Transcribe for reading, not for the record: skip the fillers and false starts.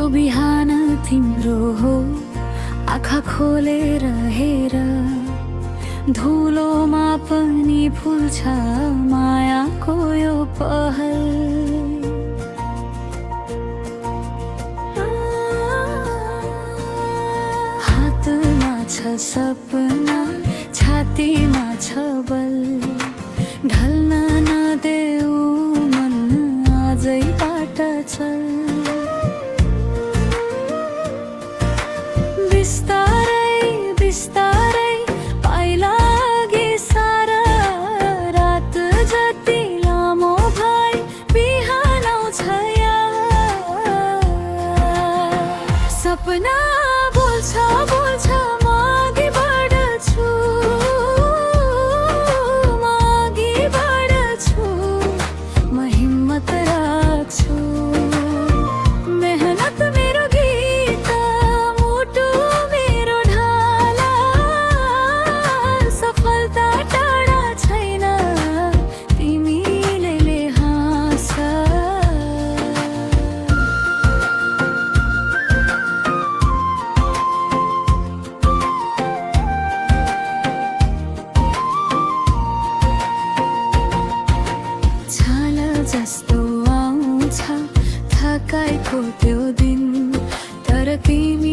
त्यो बिहान तिम्रो हो आँखा खोलेर हेर, धुलोमा पनि फुल्छ मायाको यो पहल। हातमा छ सपना, छातीमा छ बल, ढल्न नदेऊ मन आजैबाट चल। बिस्तारै बिस्तारै पाइला अघि सारा, रात जति लामो भई बिहान आउँछ याद। सपना बोल्छ बोल्छ म अघि बढ्छु, म अघि बढ्छु, म हिम्मत राख्छु। मेहनत मेरो गीत, मुटु मेरो ढाला, सफलता टाढा छैन तिमीले हाँस। छाल जस्तो आउँछ थकाइको त्यो दिन, तर तिमी